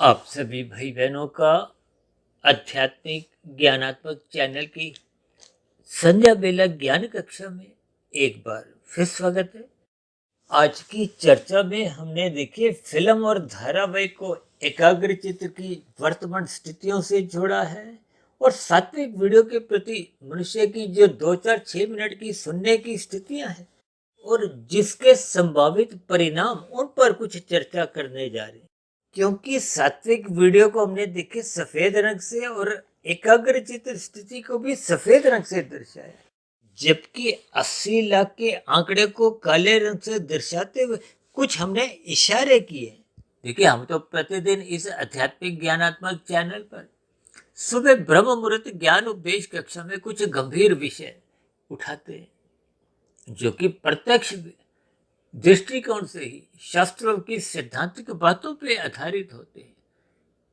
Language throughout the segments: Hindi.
आप सभी भाई बहनों का आध्यात्मिक ज्ञानात्मक चैनल की संध्या बेला ज्ञान कक्षा में एक बार फिर स्वागत है। आज की चर्चा में हमने देखिए फिल्म और धारावाहिक को एकाग्रचित्त की वर्तमान स्थितियों से जोड़ा है और सात्विक वीडियो के प्रति मनुष्य की जो 2-4-6 मिनट की सुनने की स्थितियां हैं और जिसके संभावित परिणाम उन पर कुछ चर्चा करने जा रहे हैं। क्योंकि सात्विक वीडियो को हमने देखे सफेद रंग से और एकाग्रचित्त स्थिति को भी सफेद रंग से दर्शाया, जबकि 80 लाख के आंकड़े को काले रंग से दर्शाते हुए कुछ हमने इशारे किए। देखिए, हम तो प्रतिदिन इस आध्यात्मिक ज्ञानात्मक चैनल पर सुबह ब्रह्म मुहूर्त ज्ञान उपदेश कक्षा में कुछ गंभीर विषय उठाते हैं जो कि प्रत्यक्ष दृष्टिकोण से ही शास्त्रों की सैद्धांतिक बातों पर आधारित होते हैं।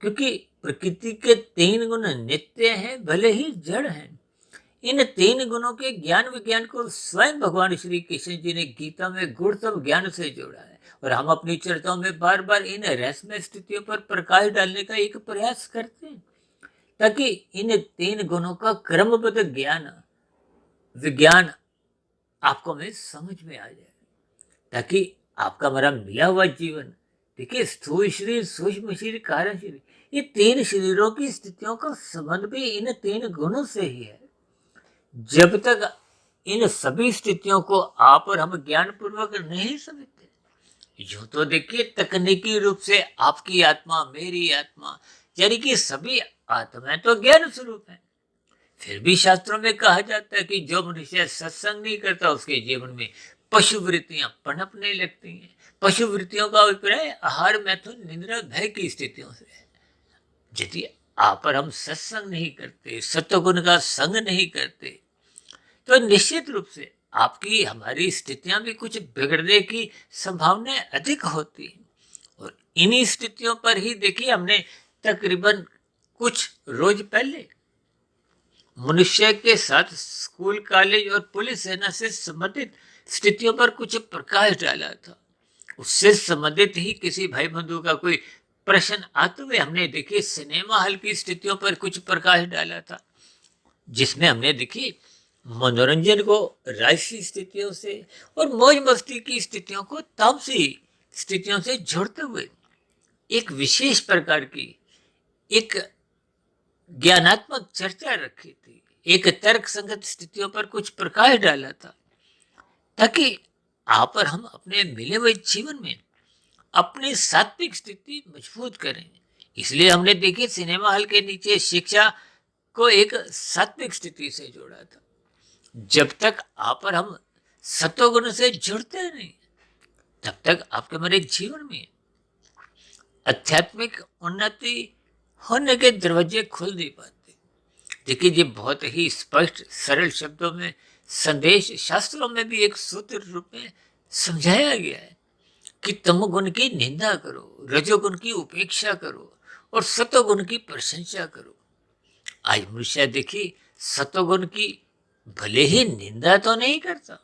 क्योंकि प्रकृति के 3 गुण नित्य हैं, भले ही जड़ हैं। इन 3 गुणों के ज्ञान विज्ञान को स्वयं भगवान श्री कृष्ण जी ने गीता में गुणतम ज्ञान से जोड़ा है और हम अपनी चर्चाओं में बार बार इन रहस्यमय स्थितियों पर प्रकाश डालने का एक प्रयास करते हैं ताकि इन 3 गुणों का क्रमबद्ध ज्ञान विज्ञान आपको में समझ में आ जाए, ताकि आपका हमारा मिला हुआ जीवन, देखिए स्थूल शरीर, सूक्ष्म शरीर, कारण शरीर, ये 3 शरीरों की स्थितियों का संबंध भी इन 3 गुणों से ही है। जब तक इन सभी स्थितियों को आप और हम ज्ञान पूर्वक नहीं समझते, यूं तो देखिए तकनीकी रूप से आपकी आत्मा, मेरी आत्मा, यानी कि सभी आत्माएं तो ज्ञान स्वरूप है। फिर भी शास्त्रों में कहा जाता है कि जो मनुष्य सत्संग नहीं करता उसके जीवन में पशु वृत्तियां पनपने लगती हैं। पशु वृत्तियों का अभिप्राय आहार, मैथुन, निद्रा, भय की स्थितियों से है। यदि आप और हम सत्संग नहीं करते, सत्वगुण का संग नहीं करते, तो निश्चित रूप से आपकी हमारी स्थितियां भी कुछ बिगड़ने की संभावनाएं अधिक होती हैं। और इन्हीं स्थितियों पर ही देखिए हमने तकरीबन कुछ रोज पहले मनुष्य के साथ स्कूल, कॉलेज और पुलिस सेना से संबंधित स्थितियों पर कुछ प्रकाश डाला था। उससे संबंधित ही किसी भाई बंधु का कोई प्रश्न आते हुए हमने देखिए सिनेमा हॉल की स्थितियों पर कुछ प्रकाश डाला था, जिसमें हमने देखी मनोरंजन को राजसी स्थितियों से और मौज मस्ती की स्थितियों को तामसी स्थितियों से जोड़ते हुए एक विशेष प्रकार की एक ज्ञानात्मक चर्चा रखी थी, एक तर्क संगत स्थितियों पर कुछ प्रकाश डाला था, ताकि आप और हम अपने मिले हुए जीवन में अपनी सात्विक स्थिति मजबूत करें। इसलिए हमने देखिए सिनेमा हॉल के नीचे शिक्षा को एक सात्विक स्थिति से जोड़ा था। जब तक आप और हम सत्वगुण से जुड़ते नहीं, तब तक आपके हमारे जीवन में आध्यात्मिक उन्नति होने के दरवाजे खुल नहीं पाते। देखिए, ये बहुत ही स्पष्ट सरल शब्दों में संदेश शास्त्रों में भी एक सूत्र रूप में समझाया गया है कि तमोगुण की निंदा करो, रजोगुण की उपेक्षा करो और सतोगुण की प्रशंसा करो। आज मनुष्य देखिए सतोगुण की भले ही निंदा तो नहीं करता,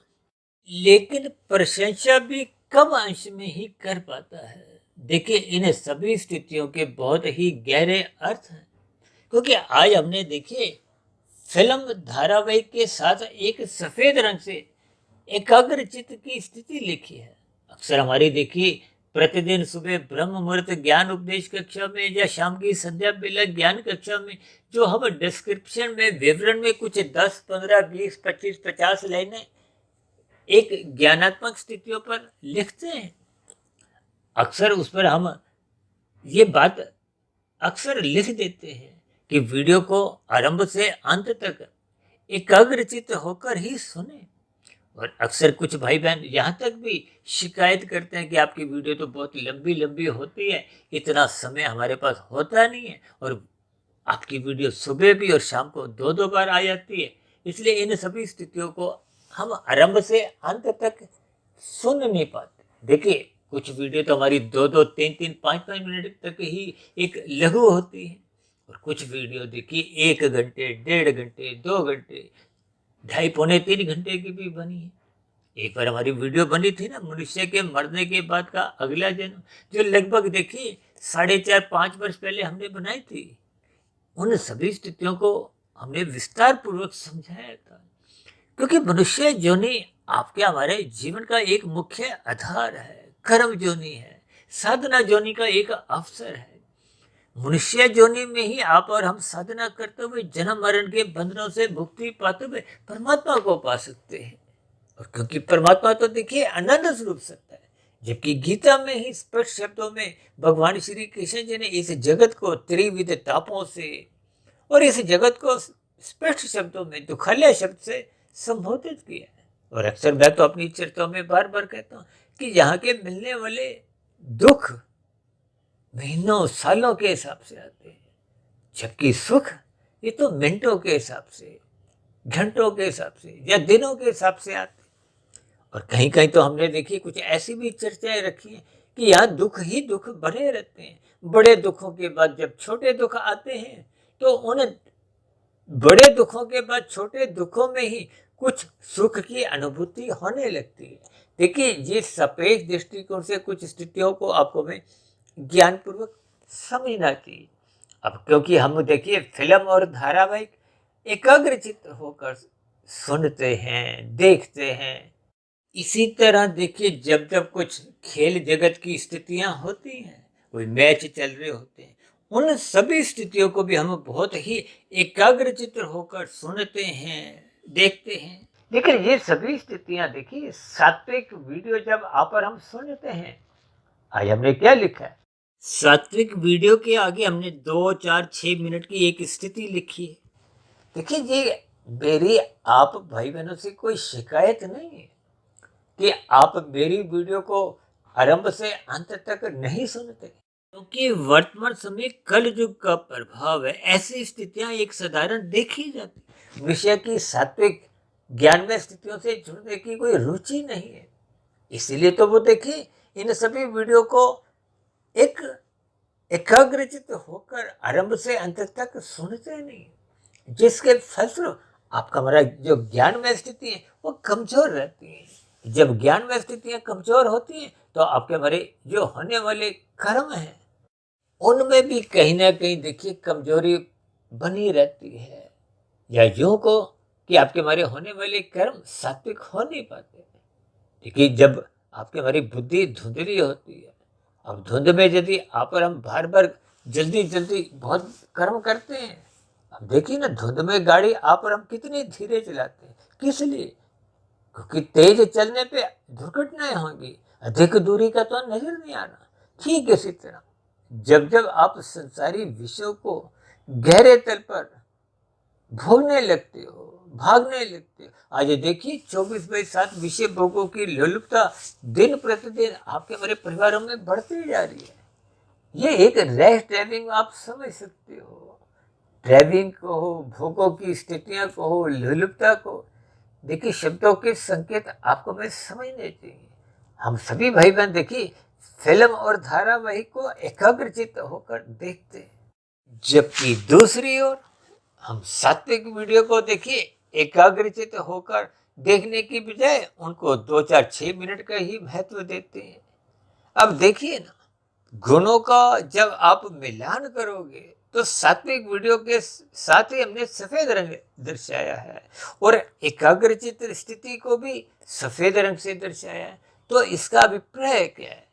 लेकिन प्रशंसा भी कम अंश में ही कर पाता है। देखिए, इन सभी स्थितियों के बहुत ही गहरे अर्थ हैं, क्योंकि आज हमने देखिए फिल्म धारावाहिक के साथ एक सफेद रंग से एकाग्रचित्त की स्थिति लिखी है। अक्सर हमारी देखिए प्रतिदिन सुबह ब्रह्म मुहूर्त ज्ञान उपदेश कक्षा में या शाम की संध्या बेला ज्ञान कक्षा में जो हम डिस्क्रिप्शन में, विवरण में कुछ 10, 15, 20, 25, 50 लाइनें एक ज्ञानात्मक स्थितियों पर लिखते हैं, अक्सर उस पर हम ये बात अक्सर लिख देते हैं कि वीडियो को आरंभ से अंत तक एकाग्रचित्त होकर ही सुने। और अक्सर कुछ भाई बहन यहाँ तक भी शिकायत करते हैं कि आपकी वीडियो तो बहुत लंबी लंबी होती है, इतना समय हमारे पास होता नहीं है, और आपकी वीडियो सुबह भी और शाम को 2-2 बार आ जाती है। इसलिए इन सभी स्थितियों को हम आरंभ से अंत तक सुन नहीं पाते। देखिए, कुछ वीडियो तो हमारी 2-2, 3-3, 5-5 मिनट तक ही एक लघु होती है, और कुछ वीडियो देखिए 1 घंटे, 1.5 घंटे, 2 घंटे, 2.5, पौने 3 घंटे की भी बनी है। एक बार हमारी वीडियो बनी थी ना, मनुष्य के मरने के बाद का अगला जन्म, जो लगभग देखिए 4.5-5 वर्ष पहले हमने बनाई थी, उन सभी स्थितियों को हमने विस्तार पूर्वक समझाया था। क्योंकि मनुष्य योनि आपके हमारे जीवन का एक मुख्य आधार है, कर्म योनि है, साधना योनि का एक अवसर है। मनुष्य योनि में ही आप और हम साधना करते हुए जन्म मरण के बंधनों से मुक्ति पाते हुए परमात्मा को पा सकते हैं। और क्योंकि परमात्मा तो देखिए अनंत स्वरूप सत्ता है, जबकि गीता में ही स्पष्ट शब्दों में भगवान श्री कृष्ण जी ने इस जगत को त्रिविध तापों से और इस जगत को स्पष्ट शब्दों में दुखालय शब्द से संबोधित किया है। और अक्सर मैं तो अपनी चर्चाओं में बार बार कहता हूँ कि यहाँ के मिलने वाले दुख महीनों सालों के हिसाब से आते हैं, जबकि सुख ये तो मिनटों के हिसाब से, घंटों के हिसाब से या दिनों के हिसाब से आते हैं। और कहीं कहीं तो हमने देखी कुछ ऐसी भी चर्चाएं रखी हैं कि यहाँ दुख ही दुख बने रहते हैं। बड़े दुखों के बाद जब छोटे दुख आते हैं तो उन बड़े दुखों के बाद छोटे दुखों में ही कुछ सुख की अनुभूति होने लगती है। देखिए, ये सापेक्ष दृष्टिकोण से कुछ स्थितियों को आपको मैं ज्ञानपूर्वक समझना चाहिए। अब क्योंकि हम देखिए फिल्म और धारावाहिक एकाग्रचित्त होकर सुनते हैं, देखते हैं। इसी तरह देखिए जब जब कुछ खेल जगत की स्थितियां होती हैं, कोई मैच चल रहे होते हैं, उन सभी स्थितियों को भी हम बहुत ही एकाग्रचित्त होकर सुनते हैं, देखते हैं। लेकिन ये सभी स्थितियां देखिए सात्विक वीडियो जब आप और हम सुनते हैं, आज हमने क्या लिखा है, सात्विक वीडियो के आगे हमने 2, 4, 6 मिनट की एक स्थिति लिखी है। देखिए ये मेरी आप भाई बहनों से कोई शिकायत नहीं है कि आप मेरी वीडियो को आरंभ से अंत तक नहीं सुनते, क्योंकि वर्तमान समय कल युग का प्रभाव है। ऐसी स्थितियां एक साधारण देखी जाती, विषय की सात्विक ज्ञान में स्थितियों से जुड़ने की कोई रुचि नहीं है। इसीलिए तो वो देखिए इन सभी वीडियो को एक एकाग्रचित्त होकर आरंभ से अंत तक सुनते नहीं, जिसके फलस्वरूप आपका हमारा जो ज्ञान में स्थिति है वो कमजोर रहती है। जब ज्ञान में स्थितियां कमजोर होती हैं तो आपके हमारे जो होने वाले कर्म हैं उनमें भी कहीं ना कहीं देखिए कमजोरी बनी रहती है, या यूं को कि आपके हमारे होने वाले कर्म सात्विक हो नहीं पाते। क्योंकि जब आपकी हमारी बुद्धि धुंधली होती है, अब धुंध में यदि आप और हम बार बार जल्दी जल्दी बहुत कर्म करते हैं, अब देखिए ना धुंध में गाड़ी आप और हम कितनी धीरे चलाते हैं, किस लिए? क्योंकि तेज चलने पे दुर्घटनाएं होंगी, अधिक दूरी का तो नजर नहीं आना। ठीक इसी तरह जब जब आप संसारी विषयों को गहरे तल पर भोगने लगते हो, भागने लगते हो, आज देखिए 24/7 विषय भोगों की लोलुपता दिन प्रतिदिन आपके हमारे परिवारों में बढ़ती जा रही है। ये एक रैश ड्राइविंग आप समझ सकते हो, ड्राइविंग को हो, भोगों की स्थितियां को हो, लोलुपता को, देखिए शब्दों के संकेत आपको मैं समझने चाहिए। हम सभी भाई बहन देखिए फिल्म और धारावाहिक को एकाग्रचित्त होकर देखते हैं, जबकि दूसरी ओर हम सात्विक वीडियो को देखिए एकाग्रचित्त होकर देखने की बजाय उनको 2, 4, 6 मिनट का ही महत्व देते हैं। अब देखिए ना, गुणों का जब आप मिलान करोगे तो सात्विक वीडियो के साथ ही हमने सफेद रंग दर्शाया है और एकाग्रचित्त स्थिति को भी सफेद रंग से दर्शाया है। तो इसका अभिप्राय क्या है?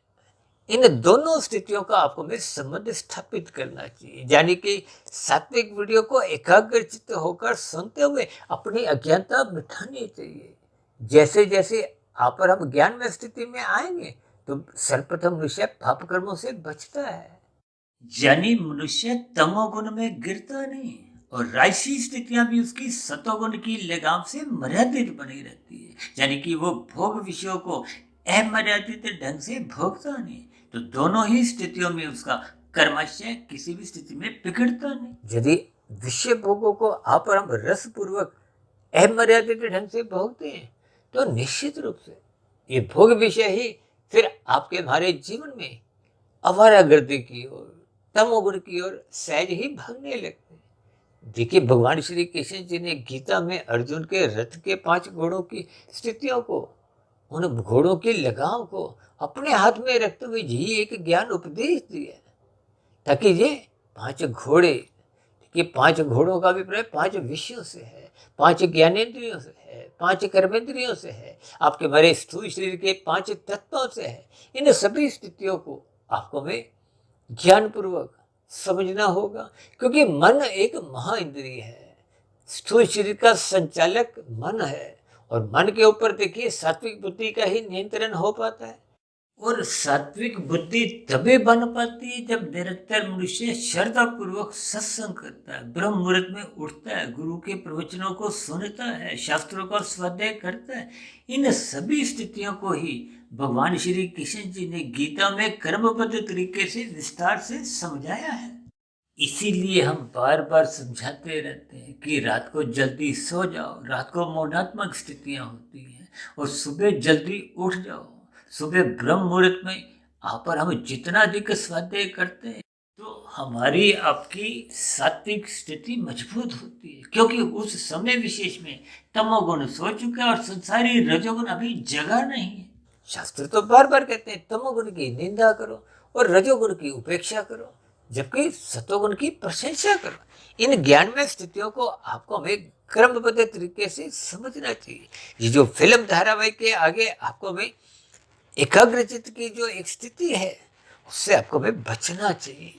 इन दोनों स्थितियों का आपको में संबंध स्थापित करना चाहिए, यानी कि सात्विक वीडियो को एकाग्रचित्त होकर सुनते हुए अपनी अज्ञानता मिटानी चाहिए। जैसे जैसे आप और हम ज्ञान में स्थिति में आएंगे तो सर्वप्रथम मनुष्य पाप कर्मों से बचता है, यानी मनुष्य तमोगुण में गिरता नहीं, और राजसी स्थितियां भी उसकी सतोगुण की लगाम से मर्यादित बनी रहती है, यानी कि वो भोग विषयों को अमर्यादित ढंग से भोगता नहीं। तो दोनों ही स्थितियों में उसका कर्माशय किसी भी स्थिति में बिगड़ता नहीं। यदि विषय भोगों को आप और हम रस पूर्वक अमर्यादित ढंग से भोगते हैं तो निश्चित रूप से ये भोग विषय ही फिर आपके हमारे जीवन में अवारागर्दी की ओर, तमोगुण की ओर सहज ही भागने लगते हैं। देखिए भगवान श्री कृष्ण जी ने गीता में अर्जुन के रथ के 5 घोड़ों की स्थितियों को, उन घोड़ों की लगाम को अपने हाथ में रखते हुए यही एक ज्ञान उपदेश दिया। ताकि ये 5 घोड़े, कि 5 घोड़ों का भी प्रयोग 5 विषयों से है, 5 ज्ञानेंद्रियों से है, 5 कर्मेंद्रियों से है, आपके हमारे स्थूल शरीर के 5 तत्वों से है। इन सभी स्थितियों को आपको में ज्ञानपूर्वक समझना होगा, क्योंकि मन एक महा इंद्रिय है। स्थूल शरीर का संचालक मन है, और मन के ऊपर देखिए सात्विक बुद्धि का ही नियंत्रण हो पाता है। और सात्विक बुद्धि तभी बन पाती है जब निरंतर मनुष्य श्रद्धा पूर्वक सत्संग करता है, ब्रह्म मुहूर्त में उठता है, गुरु के प्रवचनों को सुनता है, शास्त्रों का स्वाध्याय करता है। इन सभी स्थितियों को ही भगवान श्री कृष्ण जी ने गीता में कर्मबद्ध तरीके से विस्तार से समझाया है। इसीलिए हम बार बार समझाते रहते हैं कि रात को जल्दी सो जाओ, रात को मौनात्मक स्थितियां होती हैं, और सुबह जल्दी उठ जाओ। सुबह ब्रह्म मुहूर्त में आप पर हम जितना अधिक स्वाध्याय करते हैं, तो हमारी आपकी सात्विक स्थिति मजबूत होती है, क्योंकि उस समय विशेष में तमोगुण सो चुका है और संसारी रजोगुण अभी जगा नहीं है। शास्त्र तो बार बार कहते हैं तमोगुण की निंदा करो और रजोगुण की उपेक्षा करो, जबकि सतोगुण की प्रशंसा करो। इन ज्ञान में स्थितियों को आपको हमें क्रमबद्ध तरीके से समझना चाहिए। ये जो फिल्म धारावाहिक के आगे आपको में एकाग्रचित्त की जो एक स्थिति है, उससे आपको हमें बचना चाहिए।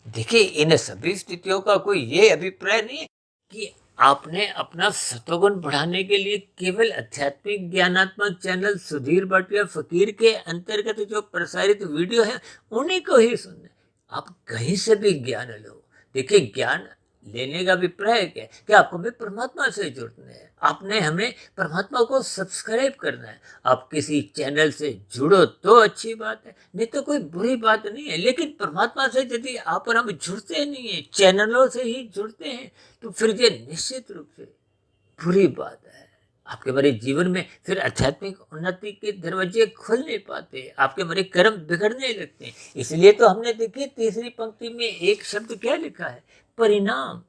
देखिए, इन सभी स्थितियों का कोई ये अभिप्राय नहीं है कि आपने अपना सतोगुण बढ़ाने के लिए केवल आध्यात्मिक ज्ञानात्मक चैनल सुधीर भाटिया फकीर के अंतर्गत जो प्रसारित वीडियो है उन्हीं को ही सुनना। आप कहीं से भी ज्ञान लो। देखिए, ज्ञान लेने का अभिप्राय क्या है कि आपको हमें परमात्मा से जुड़ना है, आपने हमें परमात्मा को सब्सक्राइब करना है। आप किसी चैनल से जुड़ो तो अच्छी बात है, नहीं तो कोई बुरी बात नहीं है। लेकिन परमात्मा से यदि आप और हम जुड़ते नहीं है, चैनलों से ही जुड़ते हैं, तो फिर ये निश्चित रूप से बुरी बात है। आपके हमारे जीवन में फिर आध्यात्मिक उन्नति के दरवाजे खुल नहीं पाते, आपके हमारे कर्म बिगड़ने लगते हैं। इसलिए तो हमने देखिए तीसरी पंक्ति में एक शब्द क्या लिखा है, परिणाम।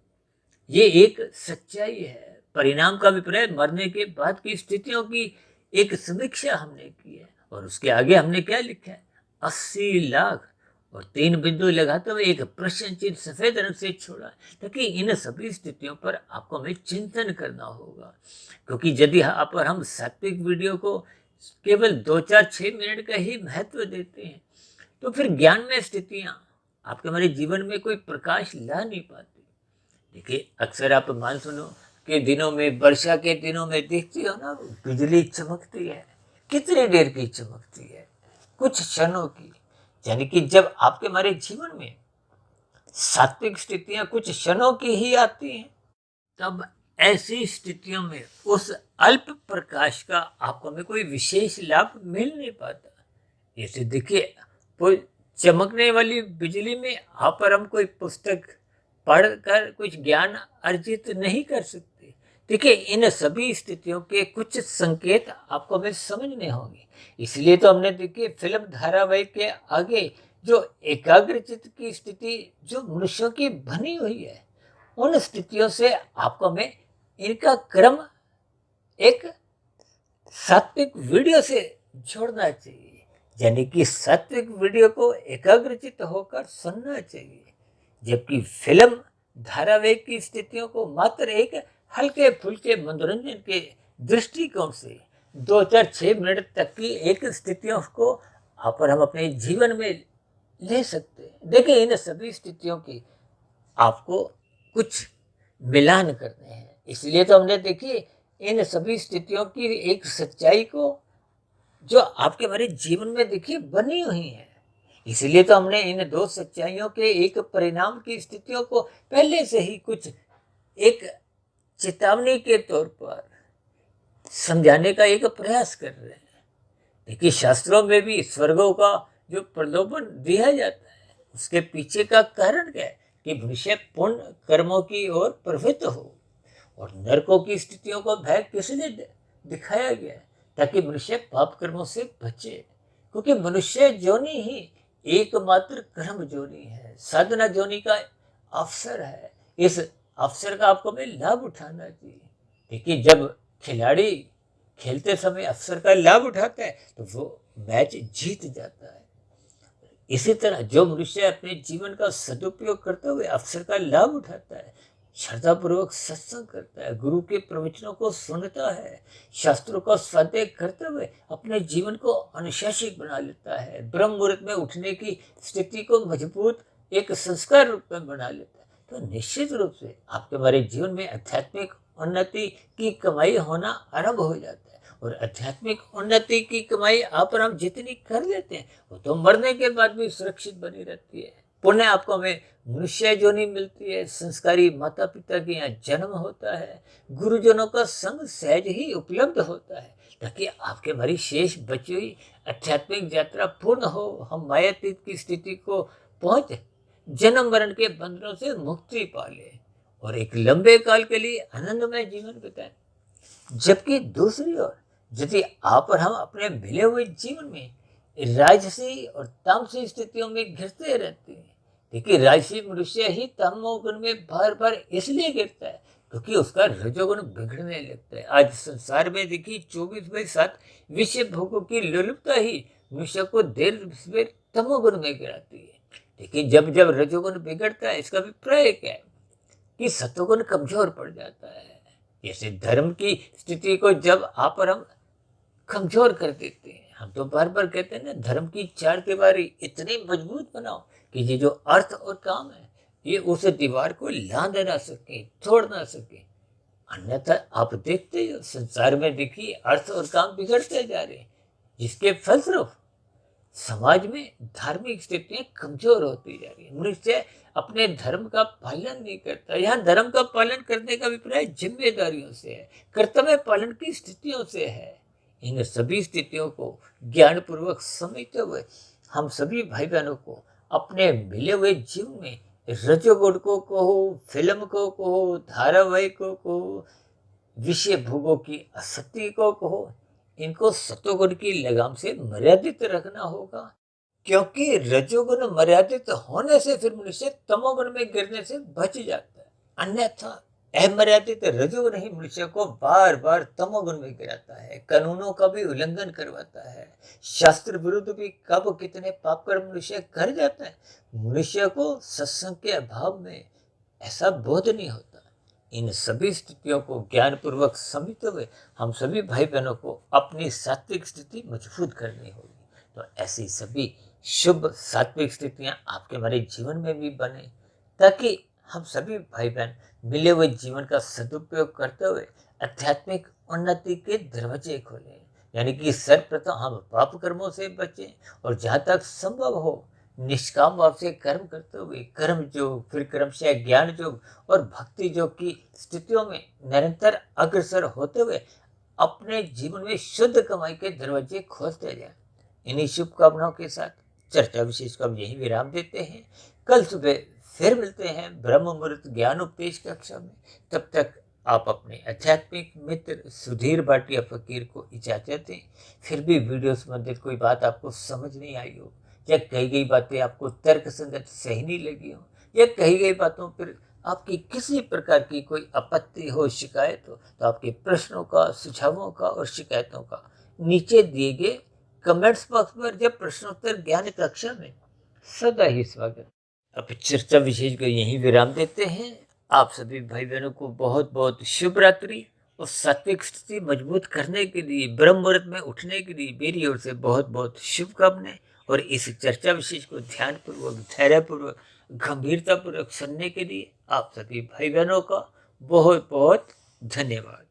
ये एक सच्चाई है। परिणाम का अभिप्राय मरने के बाद की स्थितियों की एक समीक्षा हमने की है, और उसके आगे हमने क्या लिखा है, 80 लाख और 3 बिंदु लगाते हुए एक प्रश्न चिन्ह सफेद रंग से छोड़ा, ताकि इन सभी स्थितियों पर आपको हमें चिंतन करना होगा। क्योंकि यदि आप और हम सात्विक वीडियो को केवल 2-4-6 मिनट का ही महत्व देते हैं, तो फिर ज्ञान में स्थितियां आपके हमारे जीवन में कोई प्रकाश ला नहीं पाती। देखिए, अक्सर आप मानसूनों के दिनों में, वर्षा के दिनों में देखती हो ना, बिजली चमकती है। कितनी देर की चमकती है, कुछ क्षणों की। यानी कि जब आपके हमारे जीवन में सात्विक स्थितियां कुछ क्षणों की ही आती हैं, तब ऐसी स्थितियों में उस अल्प प्रकाश का आपको में कोई विशेष लाभ मिल नहीं पाता। जैसे देखिए, कोई चमकने वाली बिजली में आप और हम कोई पुस्तक पढ़कर कुछ ज्ञान अर्जित नहीं कर सकते। देखिए, इन सभी स्थितियों के कुछ संकेत आपको हमें समझने होंगे। इसलिए तो हमने देखिए फिल्म धारावाहिक के आगे जो एकाग्रचित्त की स्थिति जो मनुष्यों की बनी हुई है, उन स्थितियों से आपको हमें इनका क्रम एक सात्विक वीडियो से जोड़ना चाहिए। यानी कि सात्विक वीडियो को एकाग्रचित्त होकर सुनना चाहिए, जबकि फिल्म धारावाहिक की स्थितियों को मात्र एक हल्के फुल्के मनोरंजन के दृष्टिकोण से 2-4-6 मिनट तक की एक स्थितियों को आप और हम अपने जीवन में ले सकते हैं। देखिए, इन सभी स्थितियों की आपको कुछ मिलान करने हैं। इसलिए तो हमने देखिए इन सभी स्थितियों की एक सच्चाई को जो आपके हमारे जीवन में देखिए बनी हुई है। इसलिए तो हमने इन 2 सच्चाइयों के एक परिणाम की स्थितियों को पहले से ही कुछ एक चेतावनी के तौर पर समझाने का एक प्रयास कर रहे हैं। देखिए, शास्त्रों में भी स्वर्गों का जो प्रलोभन दिया जाता है, उसके पीछे का कारण क्या है कि मनुष्य पुण्य कर्मों की ओर प्रवृत्त हो, और नरकों की स्थितियों को भय किसने दिखाया गया है, ताकि मनुष्य पाप कर्मों से बचे। क्योंकि मनुष्य जोनी ही एकमात्र कर्म जोनी है, साधना जोनी का अवसर है। इस अवसर का आपको में लाभ उठाना चाहिए। देखिए, जब खिलाड़ी खेलते समय अवसर का लाभ उठाता है तो वो मैच जीत जाता है। इसी तरह जो मनुष्य अपने जीवन का सदुपयोग करते हुए अवसर का लाभ उठाता है, श्रद्धापूर्वक सत्संग करता है, गुरु के प्रवचनों को सुनता है, शास्त्रों का स्वाध्याय करते हुए अपने जीवन को अनुशासित बना लेता है, ब्रह्म मुहूर्त में उठने की स्थिति को मजबूत एक संस्कार रूप में बना लेता है, तो निश्चित रूप से आपके हमारे जीवन में आध्यात्मिक उन्नति की कमाई होना आरंभ हो जाता है। और आध्यात्मिक उन्नति की कमाई आप और हम जितनी कर लेते हैं वो तो मरने के बाद भी सुरक्षित बनी रहती है। पुण्य आपको हमें मनुष्य योनि मिलती है, संस्कारी माता पिता के यहाँ जन्म होता है, गुरुजनों का संग सहज ही उपलब्ध होता है, ताकि आपके हमारी शेष बची हुई आध्यात्मिक यात्रा पूर्ण हो, हम मायातीत की स्थिति को पहुंच जन्म मरण के बंधनों से मुक्ति पा ले और एक लंबे काल के लिए आनंदमय जीवन बिताएं। जबकि दूसरी ओर यदि आप और हम अपने मिले हुए जीवन में राजसी और तामसी स्थितियों में घिरते रहते हैं, देखिए राजसी मनुष्य ही तमोगुण में बार बार इसलिए गिरता है क्योंकि उसका रजोगुण बिगड़ने लगता है। आज संसार में देखिए 24/7 विषय भोगों की लोलुपता ही मनुष्य को देर सवेर तमोगुण में गिराती है। लेकिन जब जब रजोगुण बिगड़ता है, इसका अभिप्राय क्या है कि सतोगुण कमजोर पड़ जाता है। जैसे धर्म की स्थिति को जब आप और हम कमजोर कर देते हैं, हम तो बार बार कहते हैं ना, धर्म की चार दीवारी इतनी मजबूत बनाओ कि ये जो अर्थ और काम है ये उस दीवार को लांघ ना सके, तोड़ ना सके। अन्यथा आप देखते हो संसार में देखिए अर्थ और काम बिगड़ते जा रहे हैं, जिसके फलस्वरूप समाज में धार्मिक स्थितियां कमजोर होती जा रही है। मनुष्य अपने धर्म का पालन नहीं करता। यहाँ धर्म का पालन करने का अभिप्राय जिम्मेदारियों से है, कर्तव्य पालन की स्थितियों से है। इन सभी स्थितियों को ज्ञान पूर्वक समझते हुए हम सभी भाई बहनों को अपने मिले हुए जीवन में रजोगुण को कहो, फिल्म को कहो, धारावाहिकों को, विषय भोगों की आसक्ति को कहो, इनको सतोगुण की लगाम से मर्यादित रखना होगा, क्योंकि रजोगुण मर्यादित होने से फिर मनुष्य तमोगुण में गिरने से बच जाता है। अन्यथा अमर्यादित रजोगुण ही मनुष्य को बार बार तमोगुण में गिराता है, कानूनों का भी उल्लंघन करवाता है, शास्त्र विरुद्ध भी कब कितने पाप कर्म मनुष्य कर जाता है। मनुष्य को सत्संग के अभाव में ऐसा बोध नहीं होता। इन सभी स्थितियों को ज्ञान पूर्वक समझते हुए हम सभी भाई बहनों को अपनी सात्विक स्थिति मजबूत करनी होगी। तो ऐसी सभी शुभ सात्विक स्थितियां आपके हमारे जीवन में भी बने, ताकि हम सभी भाई बहन मिले हुए जीवन का सदुपयोग करते हुए आध्यात्मिक उन्नति के दरवाजे खोलें। यानी कि सर्वप्रथम हम पाप कर्मों से बचें और जहाँ तक संभव हो निष्काम भाव से कर्म करते हुए कर्म योग, फिर क्रमशः ज्ञान योग और भक्ति योग की स्थितियों में निरंतर अग्रसर होते हुए अपने जीवन में शुद्ध कमाई के दरवाजे खोलते जाएं। इन्हीं शुभकामनाओं के साथ चर्चा विशेष को हम यही विराम देते हैं। कल सुबह फिर मिलते हैं ब्रह्म मुहूर्त ज्ञान उपदेश कक्षा में। तब तक आप अपने आध्यात्मिक मित्र सुधीर भाटिया फकीर को इजाजत दें। फिर भी वीडियो संबंधित कोई बात आपको समझ नहीं आई हो, या कही गई बातें आपको तर्क संगत सही नहीं लगी हो, या कही गई बातों पर आपकी किसी प्रकार की कोई आपत्ति हो, शिकायत हो, तो आपके प्रश्नों का, सुझावों का और शिकायतों का नीचे दिए गए कमेंट्स बॉक्स पर जब प्रश्नोत्तर ज्ञान कक्षा में सदा ही स्वागत। अब चर्चा विशेष को यहीं विराम देते हैं। आप सभी भाई बहनों को बहुत बहुत शुभ रात्रि और सात्विक स्थिति मजबूत करने के लिए, ब्रह्म मुहूर्त में उठने के लिए मेरी ओर से बहुत बहुत शुभकामनाएं। और इस चर्चा विशेष को ध्यानपूर्वक, धैर्यपूर्वक, गंभीरतापूर्वक सुनने के लिए आप सभी भाई बहनों का बहुत बहुत धन्यवाद।